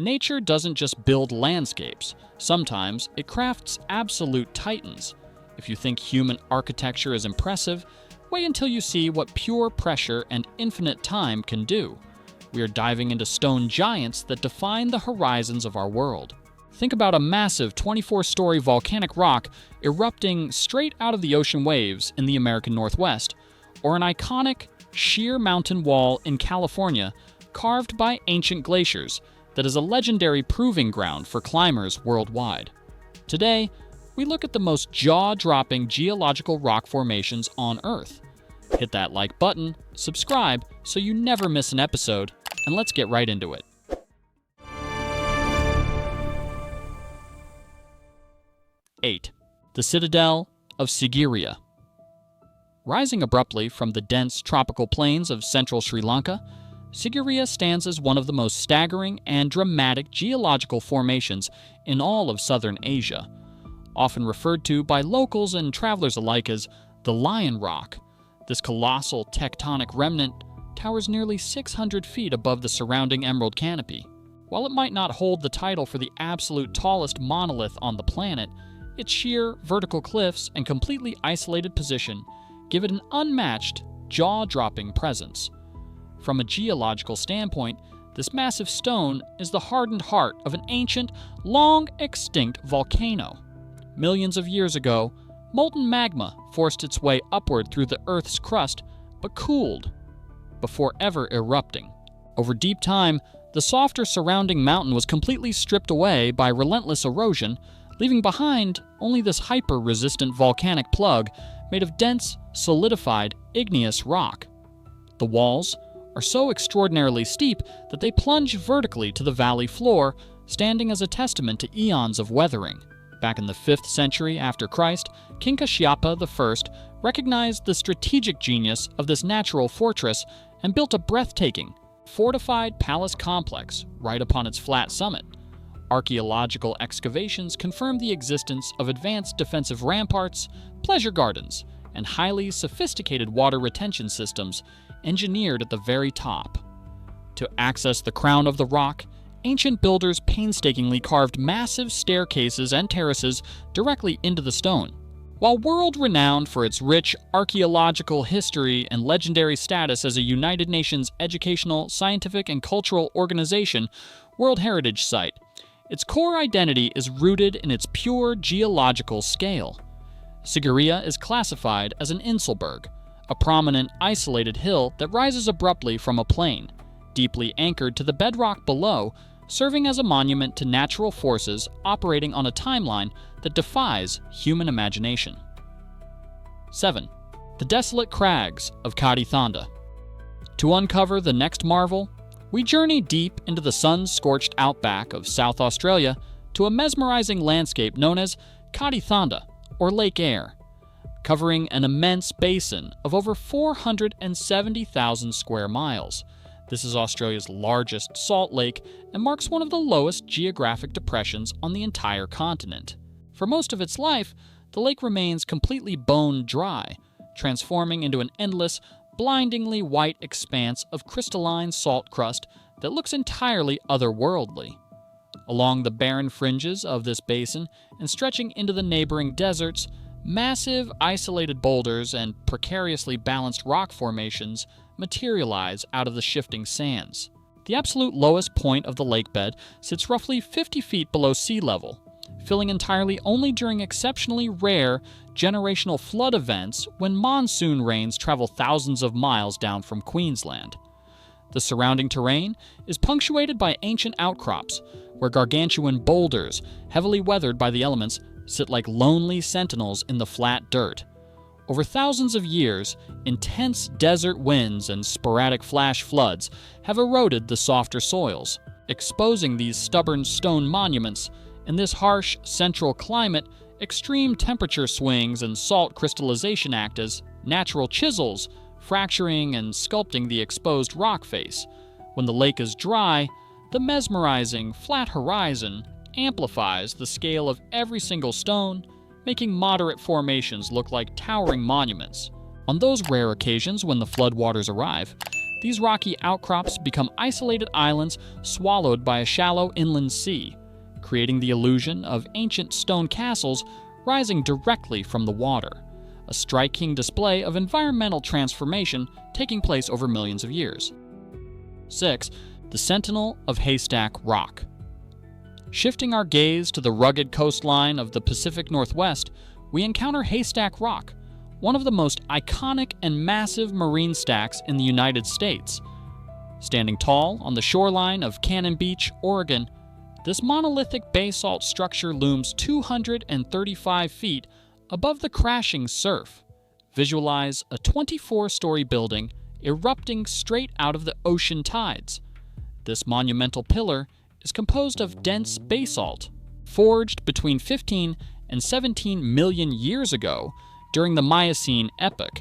Nature doesn't just build landscapes. Sometimes it crafts absolute titans. If you think human architecture is impressive, wait until you see what pure pressure and infinite time can do. We are diving into stone giants that define the horizons of our world. Think about a massive 24-story volcanic rock erupting straight out of the ocean waves in the American Northwest, or an iconic, sheer mountain wall in California carved by ancient glaciers that is a legendary proving ground for climbers worldwide. Today, we look at the most jaw-dropping geological rock formations on Earth. Hit that like button, subscribe so you never miss an episode, and let's get right into it. Eight. The Citadel of Sigiriya. Rising abruptly from the dense tropical plains of central Sri Lanka, Sigiriya stands as one of the most staggering and dramatic geological formations in all of southern Asia, often referred to by locals and travelers alike as the Lion Rock. This colossal tectonic remnant towers nearly 600 feet above the surrounding emerald canopy. While it might not hold the title for the absolute tallest monolith on the planet, its sheer vertical cliffs and completely isolated position give it an unmatched, jaw-dropping presence. From a geological standpoint, this massive stone is the hardened heart of an ancient, long-extinct volcano. Millions of years ago, molten magma forced its way upward through the Earth's crust, but cooled before ever erupting. Over deep time, the softer surrounding mountain was completely stripped away by relentless erosion, leaving behind only this hyper-resistant volcanic plug made of dense, solidified, igneous rock. The walls are so extraordinarily steep that they plunge vertically to the valley floor, standing as a testament to eons of weathering. Back in the 5th century after Christ, King Kashyapa I recognized the strategic genius of this natural fortress and built a breathtaking, fortified palace complex right upon its flat summit. Archaeological excavations confirm the existence of advanced defensive ramparts, pleasure gardens, and highly sophisticated water retention systems engineered at the very top. To access the crown of the rock, ancient builders painstakingly carved massive staircases and terraces directly into the stone. While world-renowned for its rich archaeological history and legendary status as a United Nations educational, scientific, and cultural organization, World Heritage Site, its core identity is rooted in its pure geological scale. Sigiriya is classified as an Inselberg, a prominent, isolated hill that rises abruptly from a plain, deeply anchored to the bedrock below, serving as a monument to natural forces operating on a timeline that defies human imagination. 7. The Desolate Crags of Kati Thanda. To uncover the next marvel, we journey deep into the sun-scorched outback of South Australia to a mesmerizing landscape known as Kati Thanda, or Lake Eyre, covering an immense basin of over 470,000 square miles. This is Australia's largest salt lake and marks one of the lowest geographic depressions on the entire continent. For most of its life, the lake remains completely bone dry, transforming into an endless, blindingly white expanse of crystalline salt crust that looks entirely otherworldly. Along the barren fringes of this basin and stretching into the neighboring deserts, massive isolated boulders and precariously balanced rock formations materialize out of the shifting sands. The absolute lowest point of the lakebed sits roughly 50 feet below sea level, filling entirely only during exceptionally rare generational flood events when monsoon rains travel thousands of miles down from Queensland. The surrounding terrain is punctuated by ancient outcrops, where gargantuan boulders, heavily weathered by the elements, sit like lonely sentinels in the flat dirt. Over thousands of years, intense desert winds and sporadic flash floods have eroded the softer soils, exposing these stubborn stone monuments. In this harsh central climate, extreme temperature swings and salt crystallization act as natural chisels, fracturing and sculpting the exposed rock face. When the lake is dry, the mesmerizing, flat horizon amplifies the scale of every single stone, making moderate formations look like towering monuments. On those rare occasions when the floodwaters arrive, these rocky outcrops become isolated islands swallowed by a shallow inland sea, creating the illusion of ancient stone castles rising directly from the water, a striking display of environmental transformation taking place over millions of years. 6. The Sentinel of Haystack Rock. Shifting our gaze to the rugged coastline of the Pacific Northwest, we encounter Haystack Rock, one of the most iconic and massive marine stacks in the United States. Standing tall on the shoreline of Cannon Beach, Oregon, this monolithic basalt structure looms 235 feet above the crashing surf. Visualize a 24-story building erupting straight out of the ocean tides. This monumental pillar is composed of dense basalt, forged between 15 and 17 million years ago during the Miocene epoch.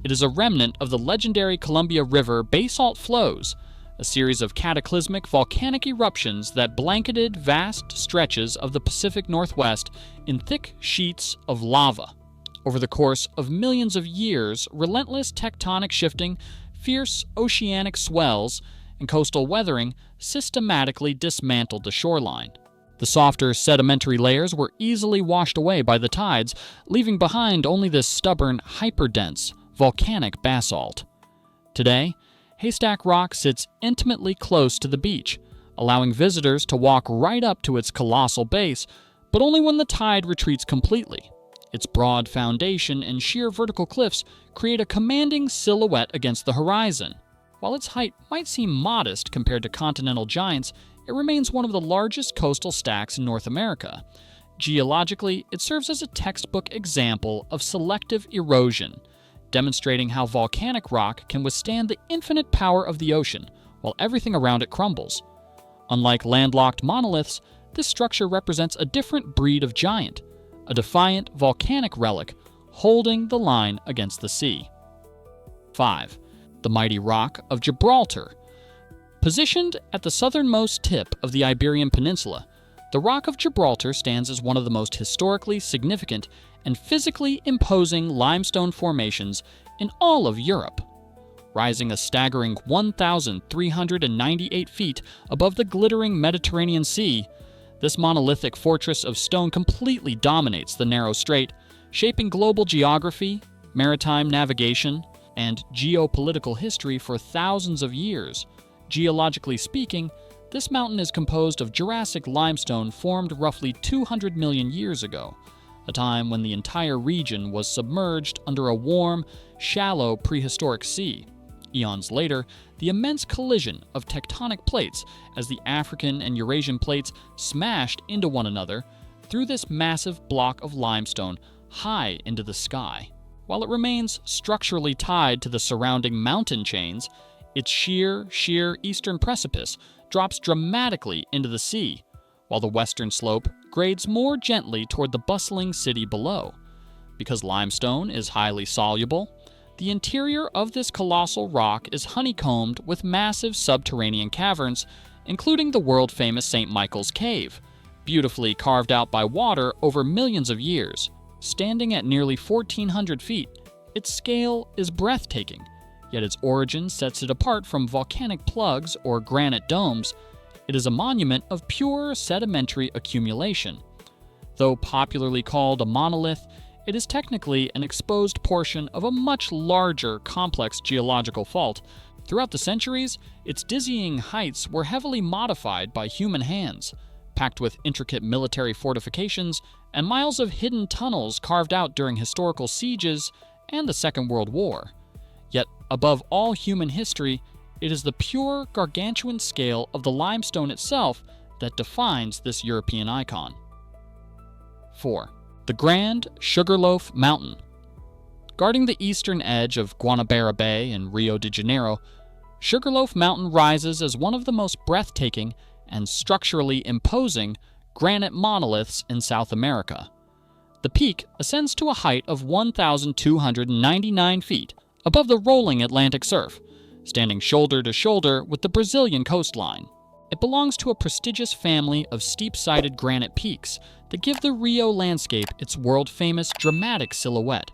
It is a remnant of the legendary Columbia River basalt flows, a series of cataclysmic volcanic eruptions that blanketed vast stretches of the Pacific Northwest in thick sheets of lava. Over the course of millions of years, relentless tectonic shifting, fierce oceanic swells, and coastal weathering systematically dismantled the shoreline. The softer sedimentary layers were easily washed away by the tides, leaving behind only this stubborn, hyperdense, volcanic basalt. Today, Haystack Rock sits intimately close to the beach, allowing visitors to walk right up to its colossal base, but only when the tide retreats completely. Its broad foundation and sheer vertical cliffs create a commanding silhouette against the horizon. While its height might seem modest compared to continental giants, it remains one of the largest coastal stacks in North America. Geologically, it serves as a textbook example of selective erosion, demonstrating how volcanic rock can withstand the infinite power of the ocean while everything around it crumbles. Unlike landlocked monoliths, this structure represents a different breed of giant, a defiant volcanic relic holding the line against the sea. 5. The mighty rock of Gibraltar. Positioned at the southernmost tip of the Iberian Peninsula, the Rock of Gibraltar stands as one of the most historically significant and physically imposing limestone formations in all of Europe. Rising a staggering 1,398 feet above the glittering Mediterranean Sea, this monolithic fortress of stone completely dominates the narrow strait, shaping global geography, maritime navigation, and geopolitical history for thousands of years. Geologically speaking, this mountain is composed of Jurassic limestone formed roughly 200 million years ago, a time when the entire region was submerged under a warm, shallow prehistoric sea. Eons later, the immense collision of tectonic plates as the African and Eurasian plates smashed into one another threw this massive block of limestone high into the sky. While it remains structurally tied to the surrounding mountain chains, its sheer eastern precipice drops dramatically into the sea, while the western slope grades more gently toward the bustling city below. Because limestone is highly soluble, the interior of this colossal rock is honeycombed with massive subterranean caverns, including the world-famous St. Michael's Cave, beautifully carved out by water over millions of years. Standing at nearly 1,400 feet, its scale is breathtaking, yet its origin sets it apart from volcanic plugs or granite domes. It is a monument of pure sedimentary accumulation. Though popularly called a monolith, it is technically an exposed portion of a much larger, complex geological fault. Throughout the centuries, its dizzying heights were heavily modified by human hands, packed with intricate military fortifications and miles of hidden tunnels carved out during historical sieges and the Second World War. Yet, above all human history, it is the pure gargantuan scale of the limestone itself that defines this European icon. 4. The Grand Sugarloaf Mountain. Guarding the eastern edge of Guanabara Bay in Rio de Janeiro, Sugarloaf Mountain rises as one of the most breathtaking and structurally imposing granite monoliths in South America. The peak ascends to a height of 1,299 feet above the rolling Atlantic surf, standing shoulder to shoulder with the Brazilian coastline. It belongs to a prestigious family of steep-sided granite peaks that give the Rio landscape its world-famous dramatic silhouette.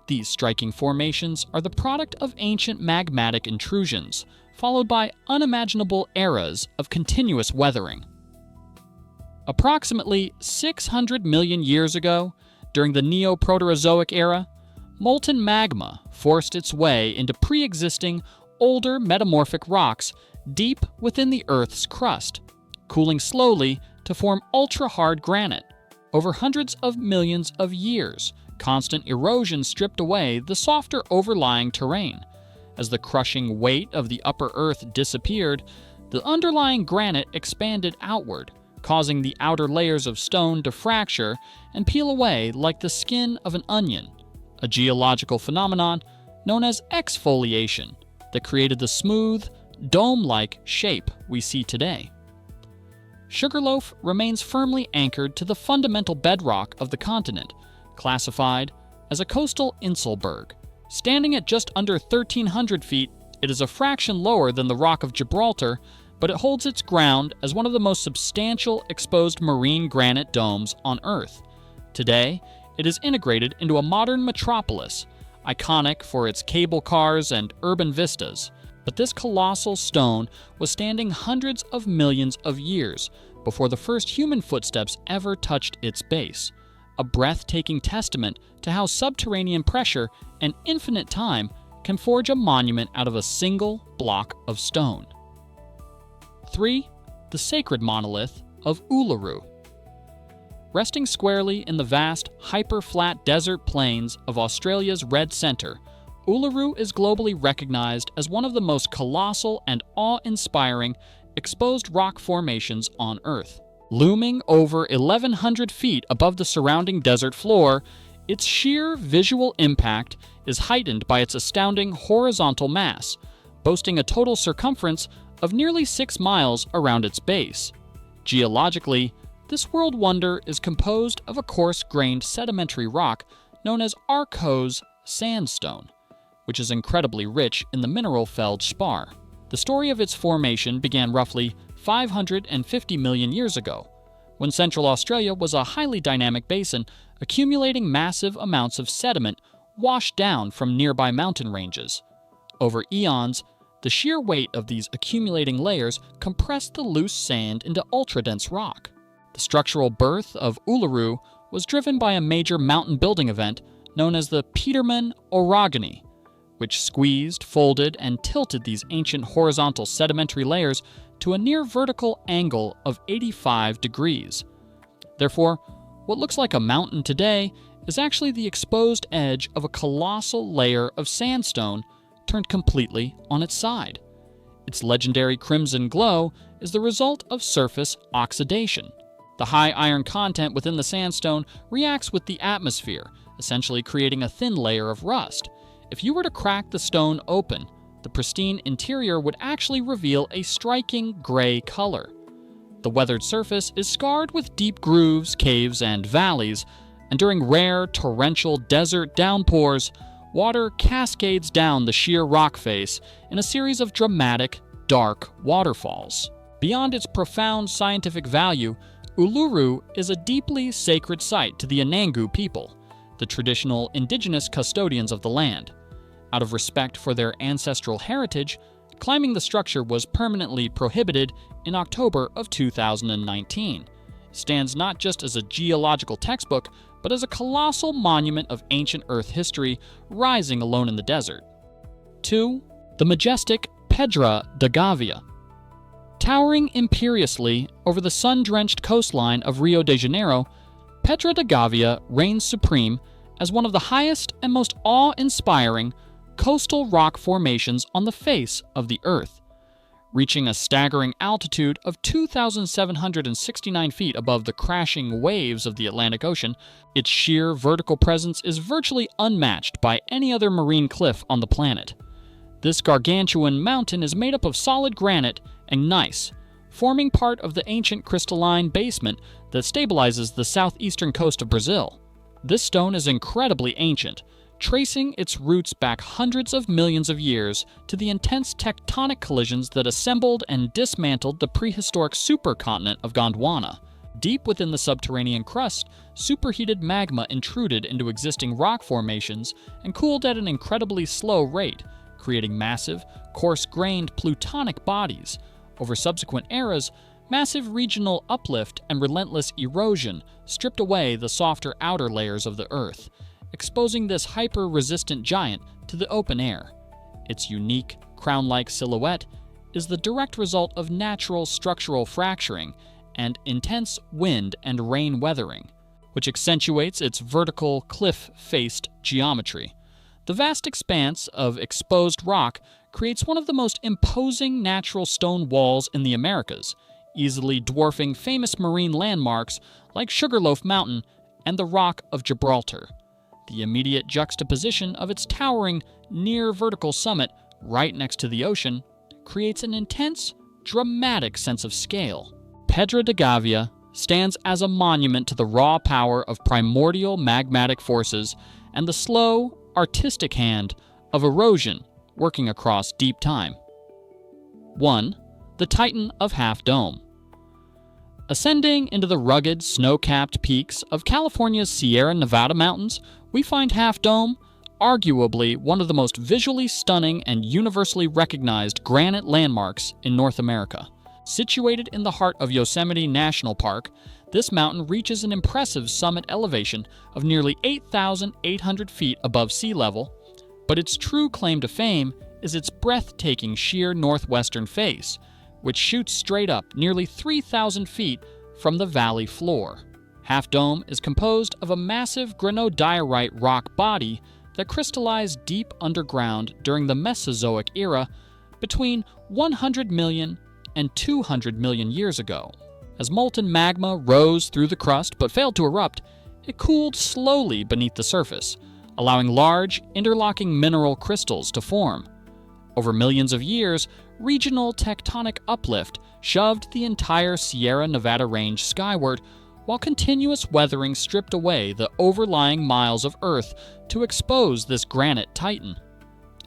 These striking formations are the product of ancient magmatic intrusions, followed by unimaginable eras of continuous weathering. Approximately 600 million years ago, during the Neoproterozoic era, molten magma forced its way into pre-existing, older metamorphic rocks deep within the Earth's crust, cooling slowly to form ultra-hard granite. Over hundreds of millions of years, constant erosion stripped away the softer overlying terrain. As the crushing weight of the upper Earth disappeared, the underlying granite expanded outward, causing the outer layers of stone to fracture and peel away like the skin of an onion, a geological phenomenon known as exfoliation that created the smooth, dome-like shape we see today. Sugarloaf remains firmly anchored to the fundamental bedrock of the continent, classified as a coastal inselberg. Standing at just under 1,300 feet, it is a fraction lower than the Rock of Gibraltar, but it holds its ground as one of the most substantial exposed marine granite domes on Earth. Today, it is integrated into a modern metropolis, iconic for its cable cars and urban vistas. But this colossal stone was standing hundreds of millions of years before the first human footsteps ever touched its base, a breathtaking testament to how subterranean pressure and infinite time can forge a monument out of a single block of stone. 3. The sacred monolith of Uluru. Resting squarely in the vast, hyper-flat desert plains of Australia's Red Centre, Uluru is globally recognized as one of the most colossal and awe-inspiring exposed rock formations on Earth. Looming over 1,100 feet above the surrounding desert floor, its sheer visual impact is heightened by its astounding horizontal mass, boasting a total circumference of nearly 6 miles around its base. Geologically, this world wonder is composed of a coarse-grained sedimentary rock known as Arkose sandstone, which is incredibly rich in the mineral feldspar. The story of its formation began roughly 550 million years ago, when Central Australia was a highly dynamic basin accumulating massive amounts of sediment washed down from nearby mountain ranges. Over eons, the sheer weight of these accumulating layers compressed the loose sand into ultra-dense rock. The structural birth of Uluru was driven by a major mountain building event known as the Peterman orogeny, which squeezed, folded, and tilted these ancient horizontal sedimentary layers to a near vertical angle of 85 degrees. Therefore, what looks like a mountain today is actually the exposed edge of a colossal layer of sandstone turned completely on its side. Its legendary crimson glow is the result of surface oxidation. The high iron content within the sandstone reacts with the atmosphere, essentially creating a thin layer of rust. If you were to crack the stone open, the pristine interior would actually reveal a striking gray color. The weathered surface is scarred with deep grooves, caves, and valleys, and during rare torrential desert downpours, water cascades down the sheer rock face in a series of dramatic, dark waterfalls. Beyond its profound scientific value, Uluru is a deeply sacred site to the Anangu people, the traditional indigenous custodians of the land. Out of respect for their ancestral heritage, climbing the structure was permanently prohibited in October of 2019. It stands not just as a geological textbook, but as a colossal monument of ancient Earth history rising alone in the desert. 2. The majestic Pedra de Gávea. Towering imperiously over the sun-drenched coastline of Rio de Janeiro, Pedra de Gávea reigns supreme as one of the highest and most awe-inspiring coastal rock formations on the face of the Earth. Reaching a staggering altitude of 2,769 feet above the crashing waves of the Atlantic Ocean, its sheer vertical presence is virtually unmatched by any other marine cliff on the planet. This gargantuan mountain is made up of solid granite and gneiss, forming part of the ancient crystalline basement that stabilizes the southeastern coast of Brazil. This stone is incredibly ancient, tracing its roots back hundreds of millions of years to the intense tectonic collisions that assembled and dismantled the prehistoric supercontinent of Gondwana. Deep within the subterranean crust, superheated magma intruded into existing rock formations and cooled at an incredibly slow rate, creating massive, coarse-grained plutonic bodies. Over subsequent eras, massive regional uplift and relentless erosion stripped away the softer outer layers of the Earth, exposing this hyper-resistant giant to the open air. Its unique, crown-like silhouette is the direct result of natural structural fracturing and intense wind and rain weathering, which accentuates its vertical, cliff-faced geometry. The vast expanse of exposed rock creates one of the most imposing natural stone walls in the Americas, easily dwarfing famous marine landmarks like Sugarloaf Mountain and the Rock of Gibraltar. The immediate juxtaposition of its towering, near-vertical summit right next to the ocean creates an intense, dramatic sense of scale. Pedra de Gávea stands as a monument to the raw power of primordial magmatic forces and the slow, artistic hand of erosion working across deep time. 1. The Titan of Half Dome. Ascending into the rugged, snow-capped peaks of California's Sierra Nevada mountains, we find Half Dome, arguably one of the most visually stunning and universally recognized granite landmarks in North America. Situated in the heart of Yosemite National Park, this mountain reaches an impressive summit elevation of nearly 8,800 feet above sea level, but its true claim to fame is its breathtaking sheer northwestern face, which shoots straight up nearly 3,000 feet from the valley floor. Half Dome is composed of a massive granodiorite rock body that crystallized deep underground during the Mesozoic era between 100 million and 200 million years ago. As molten magma rose through the crust but failed to erupt, it cooled slowly beneath the surface, allowing large, interlocking mineral crystals to form. Over millions of years, regional tectonic uplift shoved the entire Sierra Nevada range skyward, while continuous weathering stripped away the overlying miles of earth to expose this granite titan.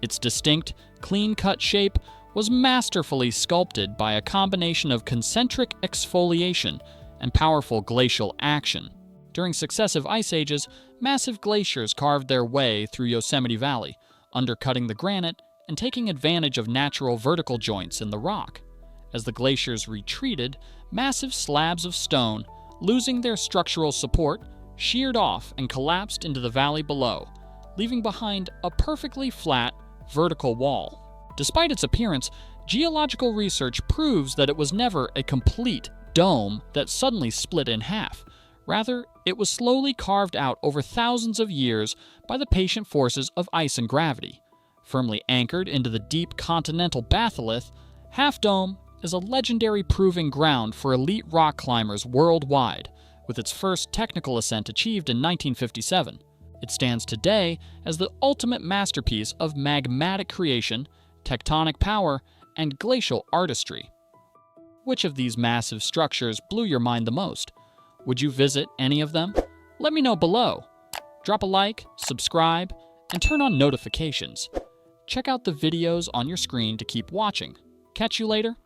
Its distinct, clean-cut shape was masterfully sculpted by a combination of concentric exfoliation and powerful glacial action. During successive ice ages, massive glaciers carved their way through Yosemite Valley, undercutting the granite and taking advantage of natural vertical joints in the rock. As the glaciers retreated, massive slabs of stone, losing their structural support, sheared off and collapsed into the valley below, leaving behind a perfectly flat, vertical wall. Despite its appearance, geological research proves that it was never a complete dome that suddenly split in half. Rather, it was slowly carved out over thousands of years by the patient forces of ice and gravity. Firmly anchored into the deep continental batholith, Half Dome is a legendary proving ground for elite rock climbers worldwide, with its first technical ascent achieved in 1957. It stands today as the ultimate masterpiece of magmatic creation, tectonic power, and glacial artistry. Which of these massive structures blew your mind the most? Would you visit any of them? Let me know below. Drop a like, subscribe, and turn on notifications. Check out the videos on your screen to keep watching. Catch you later.